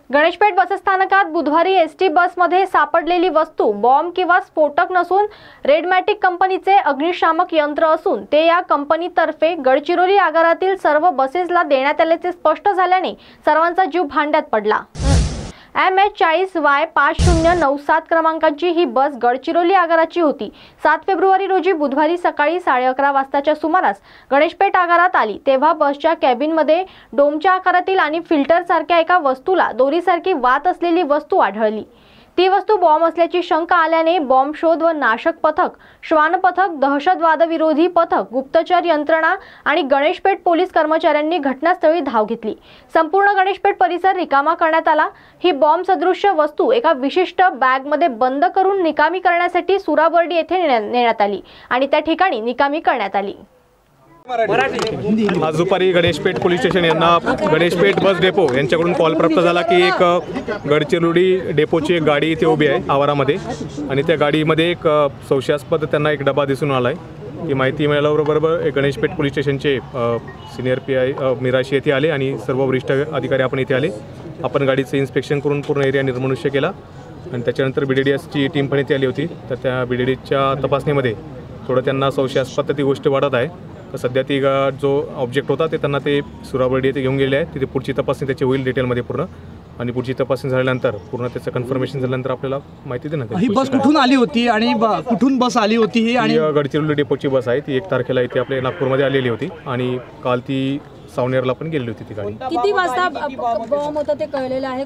गणेशपेठ बसस्थानकात बुधवारी एसटी बसमध्ये सापडलेली वस्तू बॉम्ब किंवा स्फोटक नसून रेडमॅटिक कंपनीचे अग्निशामक यंत्र असून ते या कंपनीतर्फे गडचिरोली आगारातील सर्व बसेसला देण्यात आल्याचे स्पष्ट झाल्याने सर्वांचा जीव भांड्यात पडला। MH40Y5097 क्रमांकाची ही बस गडचिरोली आगाराची होती। 7 फेब्रुवारी रोजी बुधवारी सकाळी 11:30 वाजताच्या सुमारास गणेशपेठ आगारात आली तेव्हा बसच्या कॅबिनमध्ये डोमच्या आकारातील आणि फिल्टर सारख्या एका वस्तूला दोरीसारखी वात असलेली वस्तू आढळली। ती वस्तू बॉम्ब असल्याची शंका आल्याने बॉम्ब शोध व नाशक पथक, श्वान पथक, दहशतवाद विरोधी पथक, गुप्तचर यंत्रणा आणि गणेशपेठ पोलीस कर्मचाऱ्यांनी घटनास्थळी धाव घेतली। संपूर्ण गणेशपेठ परिसर रिकामा करण्यात आला। ही बॉम्ब सदृश्य वस्तू एका विशिष्ट बॅगमध्ये बंद करून निकामी करण्यासाठी सुराबर्डी येथे नेण्यात आली आणि त्या ठिकाणी निकामी करण्यात आली। आज दुपारी गणेशपेठ पोलीस स्टेशन यांना गणेशपेठ बस डेपो यांच्याकडून कॉल प्राप्त झाला की एक गडचिरोली डेपोची एक गाडी इथे उभी आहे आवारामध्ये आणि त्या गाडीमध्ये एक संशयास्पद त्यांना एक डबा दिसून आला आहे। ही माहिती मिळाल्याबरोबर एक गणेशपेठ पोलीस स्टेशनचे सिनियर PI मिराशी येथे आले आणि सर्व वरिष्ठ अधिकारी आपण इथे आले। आपण गाडीचं इन्स्पेक्शन करून पूर्ण एरिया निर्मनुष्य केला आणि त्याच्यानंतर BDDSची टीम पण इथे आली होती। तर त्या BDDच्या तपासणीमध्ये थोडं त्यांना संशयास्पद ती गोष्ट वाढत आहे। तर सध्या ती जो ऑब्जेक्ट होता ते त्यांना ते सुराबर्डी येथे घेऊन गेले आहे। तिथे पुढची तपासणी त्याची होईल डिटेलमध्ये पूर्ण आणि पुढची तपासणी झाल्यानंतर पूर्ण त्याचं कन्फर्मेशन झाल्यानंतर आपल्याला माहिती देणार। ही बस कुठून आली होती आणि कुठून बस आली होती ही? आणि गडचिरोली डेपोची बस आहे ती 1 तारखेला इथे आपल्या नागपूरमध्ये आलेली होती आणि काल ती सावनेरला पण गेलेली होती ती गाडी। किती वाजता बॉम्ब होता ते कळलेलं आहे?